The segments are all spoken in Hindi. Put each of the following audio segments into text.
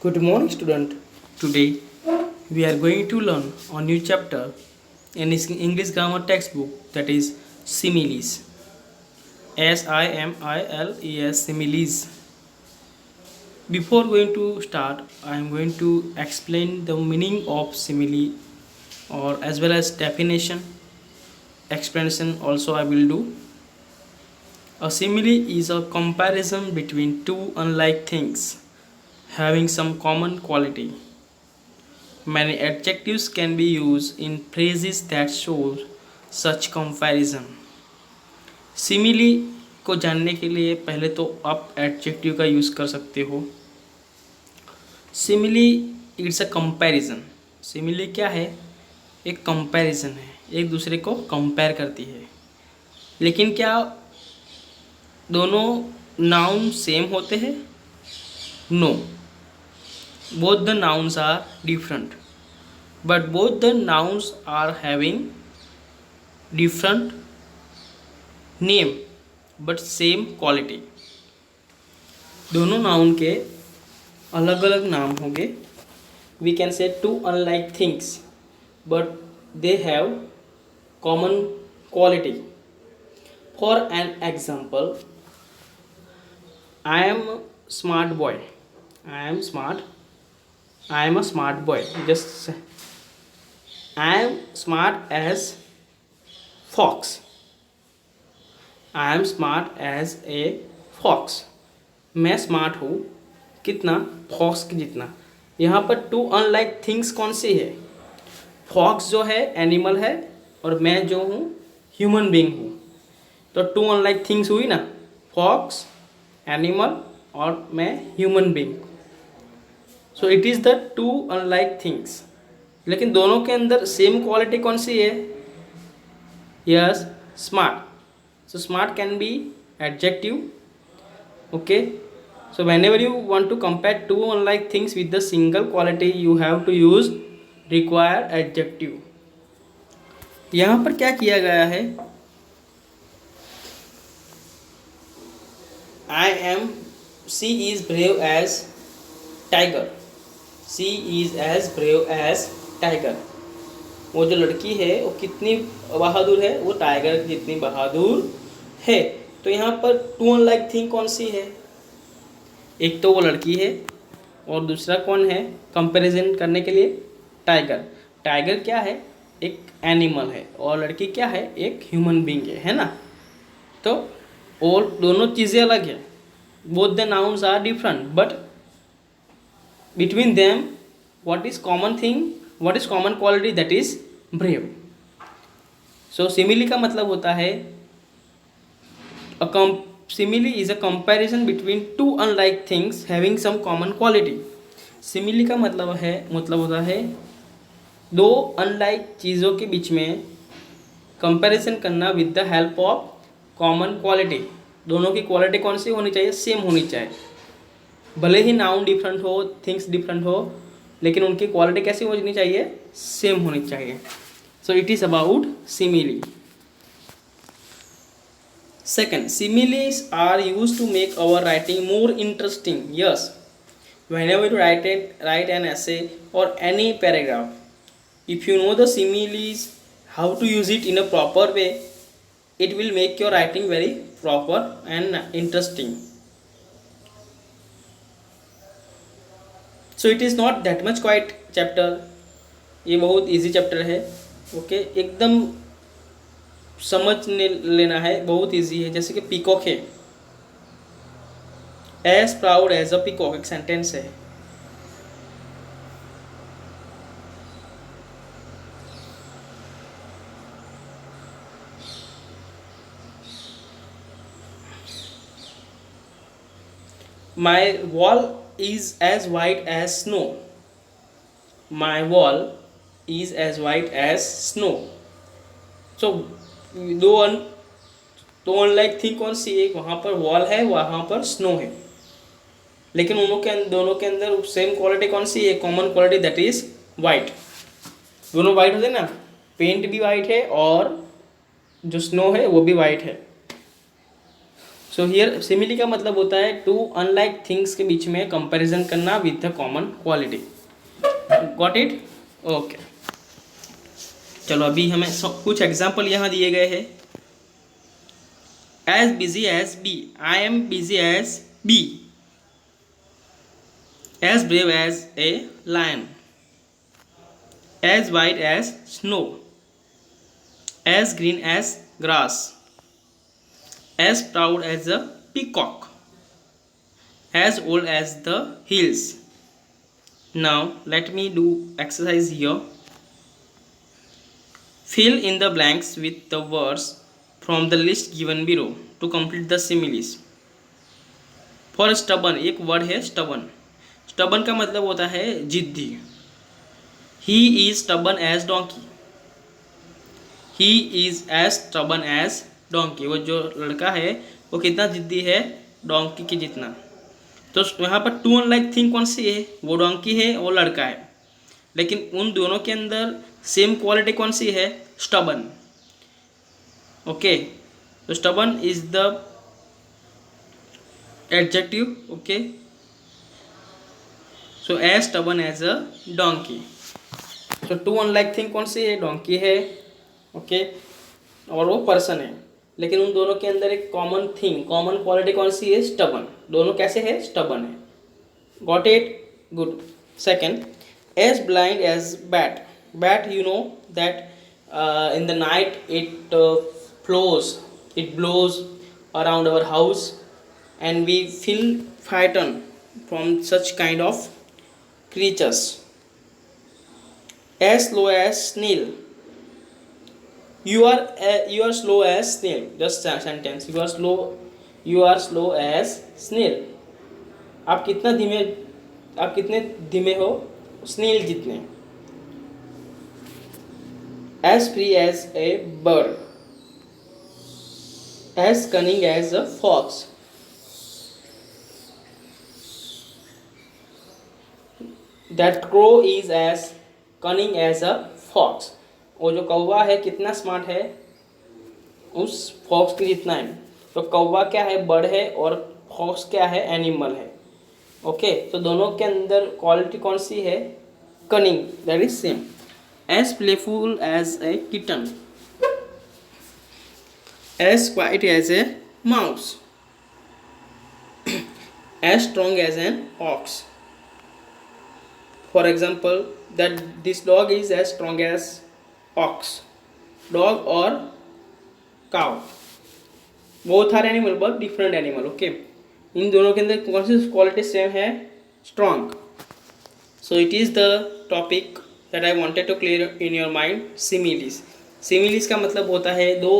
Good morning, student. Today we are going to learn a new chapter in English grammar textbook, that is similes. SIMILES, similes. Before going to start, I am going to explain the meaning of simile or as well as definition. Explanation also I will do. A simile is a comparison between two unlike things having some common quality. Many adjectives can be used in phrases that show such comparison. Simile को जानने के लिए पहले तो आप एडजेक्टिव का यूज़ कर सकते हो. Simile it's a comparison. Simile क्या है? एक कंपैरिजन है, एक दूसरे को कंपेयर करती है. लेकिन क्या दोनों नाउन सेम होते हैं? No, both the nouns are different, but both the nouns are having different name but same quality. दोनों नाउन के अलग अलग नाम होंगे. We can say two unlike things but they have common quality. For an example, I am a smart boy. I am smart. I am a smart boy. Just say, I am smart as fox. I am smart as a fox. मैं स्मार्ट हूँ कितना? फॉक्स की जितना. यहाँ पर टू अनलाइक थिंग्स कौन सी है? फॉक्स जो है एनिमल है और मैं जो हूँ ह्यूमन बीइंग हूँ. तो टू अनलाइक थिंग्स हुई ना, फॉक्स एनिमल और मैं human being. So it is the two unlike things. लेकिन दोनों के अंदर सेम क्वालिटी कौन सी है? Yes, smart. So smart can be adjective. Okay, so whenever you want to compare two unlike things with the single quality you have to use required adjective. यहाँ पर क्या किया गया है? She is brave as tiger. She is as brave as tiger. वो जो लड़की है वो कितनी बहादुर है? वो टाइगर की जितनी बहादुर है. तो यहाँ पर टू अनलाइक थिंग कौन सी है? एक तो वो लड़की है और दूसरा कौन है कंपैरिजन करने के लिए? टाइगर. टाइगर क्या है? एक एनिमल है और लड़की क्या है? एक ह्यूमन बीइंग है ना. तो और दोनों चीज़ें अलग है. Both the nouns are different but between them what is common thing, what is common quality, that is brave. So simile का मतलब होता है simile is a comparison between two unlike things having some common quality. simile का मतलब होता है दो अनलाइक चीज़ों के बीच में कंपैरिजन करना with the help of common quality. दोनों की क्वालिटी कौन सी होनी चाहिए? सेम होनी चाहिए. भले ही नाउन डिफरेंट हो, थिंग्स डिफरेंट हो, लेकिन उनकी क्वालिटी कैसी होनी चाहिए? सेम होनी चाहिए. So it is about simile. Second, similes are use to make our writing more interesting. Yes, whenever you write an essay or any paragraph, if you know the similes, how to use it in a proper way, it will make your writing very proper and interesting. So it is not that much quite chapter. ये बहुत इजी चैप्टर है. ओके, एकदम समझ लेना है, बहुत इजी है. जैसे कि पीकॉक है, as proud as a peacock, एक सेंटेंस है. My wall is as white as snow. My wall is as white as snow. So दो अनलाइक थिंग कौन सी है? वहाँ पर वॉल है, वहाँ पर स्नो है, लेकिन दोनों के अंदर सेम क्वालिटी कौन सी है? Common quality, that is white. दोनों वाइट होते हैं ना. पेंट भी वाइट है और जो स्नो है वो भी वाइट है. सो हियर सिमिली का मतलब होता है टू अनलाइक थिंग्स के बीच में कंपैरिजन करना with the common quality. Got it? Okay, चलो अभी हमें कुछ एग्जाम्पल यहाँ दिए गए हैं। As busy as bee, I am busy as bee. As brave as a lion, as white as snow, as green as grass, as proud as a peacock, as old as the hills. Now let me do exercise here. Fill in the blanks with the words from the list given below to complete the similes. For stubborn, एक word है stubborn. stubborn का मतलब होता है जिद्दी। He is stubborn as donkey. He is as stubborn as donkey. वो जो लड़का है वो कितना जिद्दी है, डोंकी की जितना। तो यहाँ पर टू अनलाइक थिंग कौन सी है? वो डोंकी है, वो लड़का है, लेकिन उन दोनों के अंदर सेम क्वालिटी कौन सी है? स्टबन। ओके, तो stubborn is the adjective. Okay, so as stubborn as a donkey. तो टू अनलाइक थिंग कौन सी है? डोंकी है। ओके, और वो पर्सन है, लेकिन उन दोनों के अंदर एक कॉमन थिंग, कॉमन क्वालिटी कौन सी है? स्टबन। दोनों कैसे है? स्टबन है। Got it? Good. Second, as blind as bat. Bat, you know that in the night it blows around our house and we feel frightened from such kind of creatures. As slow as snail. You are slow as snail. Just sentence. You are slow as snail. आप कितने धीमे हो? स्नेल जितने। As free as a bird. As cunning as a fox. That crow is as cunning as a fox. वो जो कौवा है कितना स्मार्ट है? उस फॉक्स के जितना है। तो कौवा क्या है? बर्ड है, और फॉक्स क्या है? एनिमल है। ओके, तो दोनों के अंदर क्वालिटी कौन सी है? Cunning, that is same. As playful as a kitten, as quiet as a mouse, as strong as an ox. For example, that this dog is as strong as ox, dog or cow, both are animal but different animal. Okay, इन दोनों के अंदर कौन सी क्वालिटी सेम है? Strong. So it is the topic that I wanted to clear in your mind. Similes. Similes का मतलब होता है दो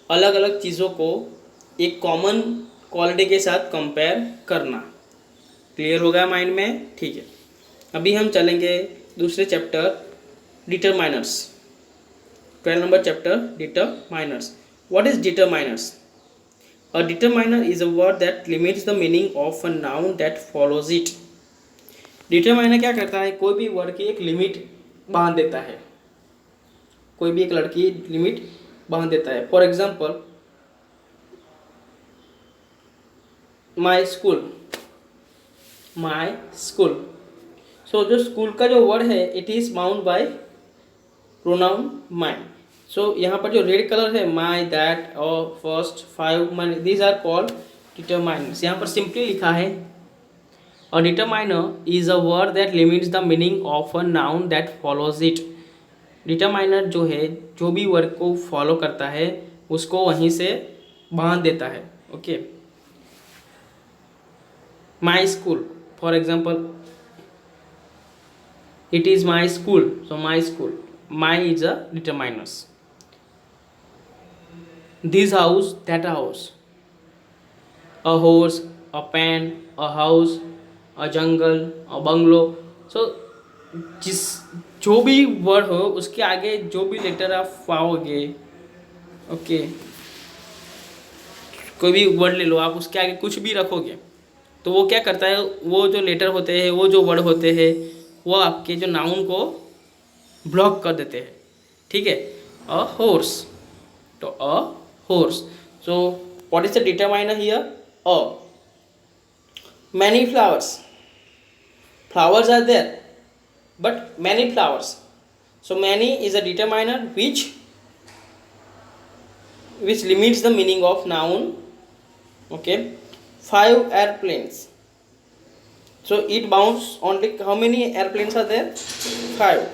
अलग अलग चीज़ों को एक कॉमन क्वालिटी के साथ कंपेयर करना। क्लियर होगा माइंड में? ठीक है, अभी हम चलेंगे दूसरे chapter, determiners. 12 number chapter, determiners. What is determiners? A determiner is a word that limits the meaning of a noun that follows it. determiner क्या करता है? कोई भी वर्ड की एक लिमिट बांध देता है, कोई भी एक लड़की लिमिट बांध देता है। For example, my school. So जो स्कूल का जो वर्ड है, it is bound by pronoun my. So यहाँ पर जो रेड कलर है, माई, दैट, और first, five, my, these are called determiners. यहाँ पर सिंपली लिखा है, a determiner is a word that limits the meaning of a noun that follows it. Determiner जो है, जो भी वर्ड को फॉलो करता है उसको वहीं से बांध देता है। Okay, my school, for example, it is my school, so my school, my is a determiners. This house, that house, a horse, a pen, a house, a jungle, a bungalow. So जो भी वर्ड हो उसके आगे जो भी लेटर आप पाओगे, ओके, कोई भी वर्ड ले लो आप, उसके आगे कुछ भी रखोगे तो वो क्या करता है? वो जो लेटर होते हैं, वो जो वर्ड होते हैं, वो आपके जो नाउन को ब्लॉक कर देते हैं। ठीक है, अ हॉर्स, तो a horse. So What is the determiner here? A. Many flowers. Flowers are there, but many flowers. So many is a determiner which limits the meaning of noun. Okay. 5 airplanes. So it bounds only, how many airplanes are there? 5.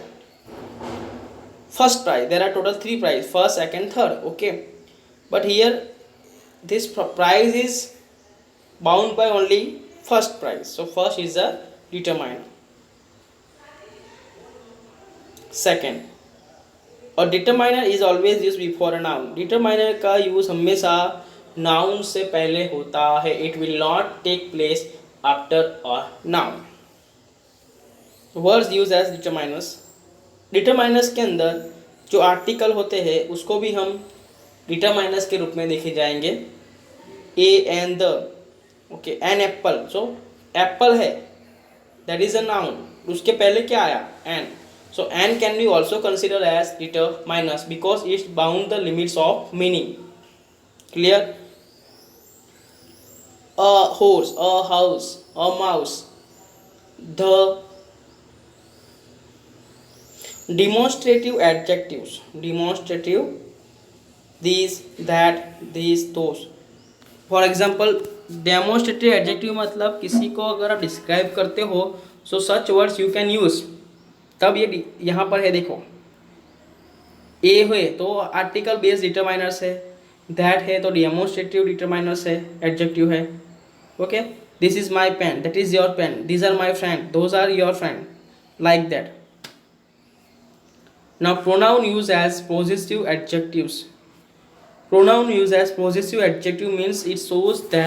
First prize, there are total 3 prize, first, second, third. Okay, but here this prize is bound by only first prize, so first is a determiner. Second, a determiner is always used before a noun. Determiner का यूज हमेशा noun से पहले होता है. It will not take place after a noun. Words used as determiners. Determiners के अंदर जो आर्टिकल होते हैं उसको भी हम डिटरमाइनर्स के रूप में देखे जाएंगे. A and the. Okay, an apple. So apple है, दैट इज अ नाउन. उसके पहले क्या आया? An. So an can be also consider as determiners because it's bound the limits of meaning. Clear? A horse, a house, a mouse. The demonstrative adjectives. Demonstrative, these, that, these, those. For example, demonstrative adjective मतलब किसी को अगर आप डिस्क्राइब करते हो, so such words you can use. तब ये यहाँ पर है, देखो. ए है तो आर्टिकल बेस्ड डिटरमाइनर्स है, दैट है तो डेमोन्स्ट्रेटिव डिटरमाइनर्स है, एडजेक्टिव है. Okay, this is my pen, that is your pen, these are my friend, those are your friend, like that. Now pronoun used as possessive adjectives. Pronoun used as possessive adjective means it shows the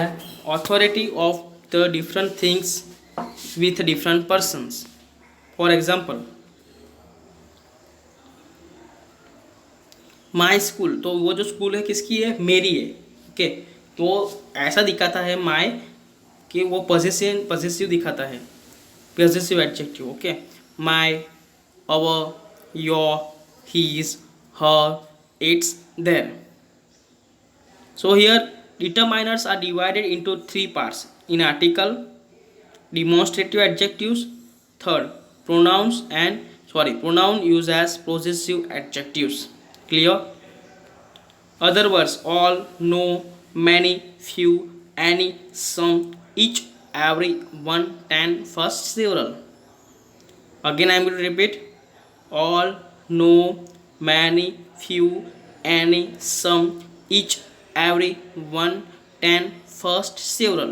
authority of the different things with different persons. For example, my school. तो वो जो स्कूल है किसकी है? मेरी है. ओके, तो ऐसा दिखाता है my कि वो पॉसेसिव दिखाता है, possessive adjective. Okay, my, our, your, his, her, its, their. So here determiners are divided into 3 parts: in article, demonstrative adjectives, third pronoun used as possessive adjectives. Clear? Other words: all, no, many, few, any, some, each, every, one, 10, first, several. Again I am going to repeat: all, no, many, few, any, some, each, every, one, 10, first, several.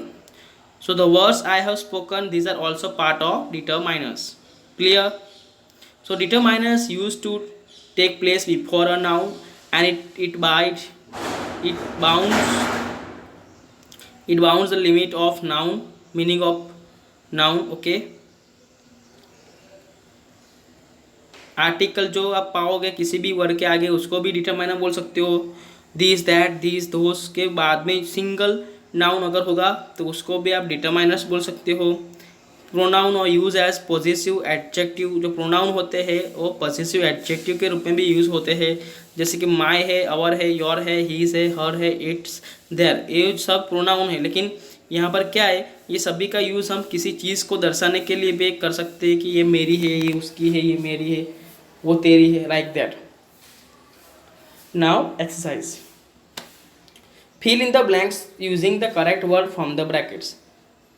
So the words I have spoken, these are also part of determiners. Clear? So determiners used to take place before a noun, and it bounds the limit of noun, meaning of noun. Okay, article जो आप पाओगे किसी भी वर्ड के आगे उसको भी डिटरमाइनर बोल सकते हो. दिस, दैट, दिस, दोस के बाद में सिंगल नाउन अगर होगा तो उसको भी आप डिटरमाइनर्स बोल सकते हो. प्रोनाउन और यूज एज पॉसेसिव एडजेक्टिव. जो प्रोनाउन होते हैं वो पॉसेसिव एडजेक्टिव के रूप में भी यूज़ होते हैं, जैसे कि माय है, अवर है, योर है, हीज है, हर है, इट्स, देयर. ये सब प्रोनाउन है, लेकिन यहाँ पर क्या है, ये सभी का यूज़ हम किसी चीज़ को दर्शाने के लिए भी कर सकते हैं कि ये मेरी है, ये उसकी है, ये मेरी है, वो तेरी है, like that. Now exercise. Fill in the blanks using the correct word from the brackets.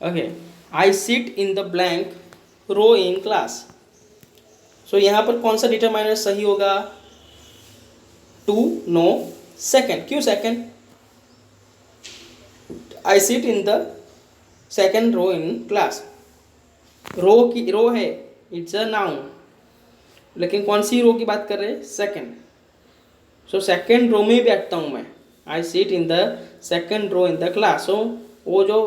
Okay, I sit in the blank row in class. So यहाँ पर कौन सा डिटरमाइनर सही होगा? Two, no, second. क्यों second? I sit in the second row in class. Row की रो है, इट्स अ नाउन, लेकिन कौन सी रो की बात कर रहे हैं? सेकेंड. सो सेकेंड रो में बैठता हूँ मैं. I seat in the second row in the class. So वो जो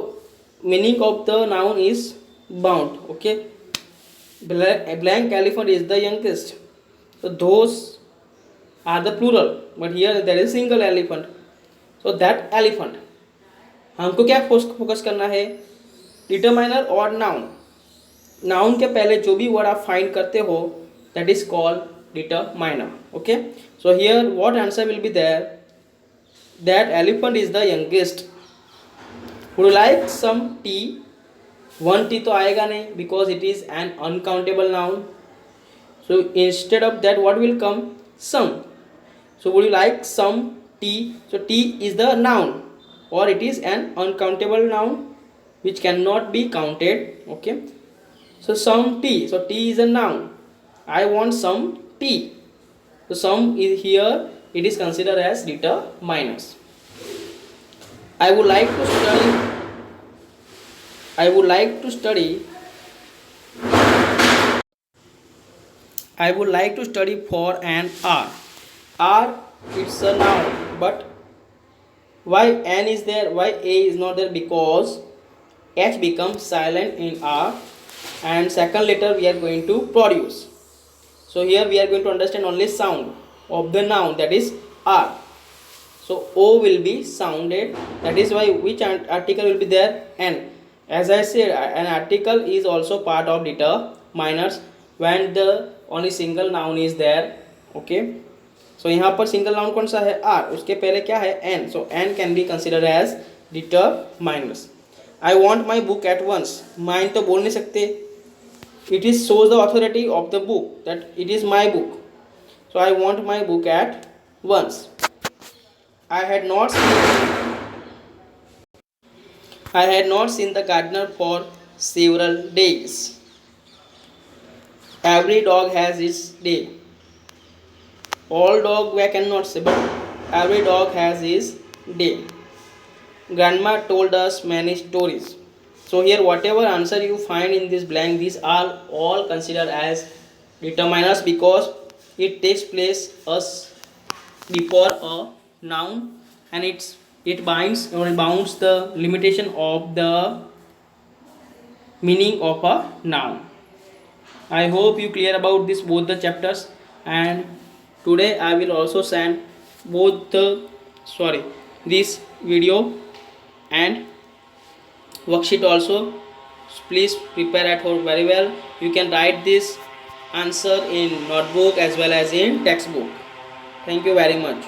meaning of the noun is bound. Okay, blank elephant is the youngest. So those are the plural, but here there is single elephant. So that elephant. हमको क्या फोकस करना है? डिटरमाइनर और नाउन. नाउन के पहले जो भी वर्ड आप फाइंड करते हो that is called determiner. Okay, so here what answer will be there? that elephant is the youngest. Would you like some tea? One tea तो आएगा नहीं because it is an uncountable noun. So instead of that, what will come? Some. So would you like some tea? So tea is the noun, or it is an uncountable noun which cannot be counted. Okay. So some tea. So tea is a noun. I want some tea. So some is here. It is considered as determiners. I would like to study. I would like to study. I would like to study for an hour. R, it's a noun, but why N is there? Why A is not there? Because H becomes silent in R, and second letter we are going to produce. So here we are going to understand only sound of the noun, that is R. So O will be sounded. That is why which article will be there? N. As I said, an article is also part of determiners when the only single noun is there. Okay. So यहाँ पर सिंगल नाउन कौन सा है? R. उसके पहले क्या है? N. So N can be considered as determiners. I want my book at once. Mine तो बोल नहीं सकते. It is shows the authority of the book that it is my book. So I want my book at once. I had not seen the gardener for several days. Every dog has its day. All dog we cannot say, but every dog has his day. Grandma told us many stories. So here whatever answer you find in this blank, these are all considered as determiners because it takes place as before a noun, and it binds or bounds the limitation of the meaning of a noun. I hope you clear about this both the chapters, and today I will also send both this video and worksheet also. Please prepare at home very well. You can write this answer in notebook as well as in textbook. Thank you very much.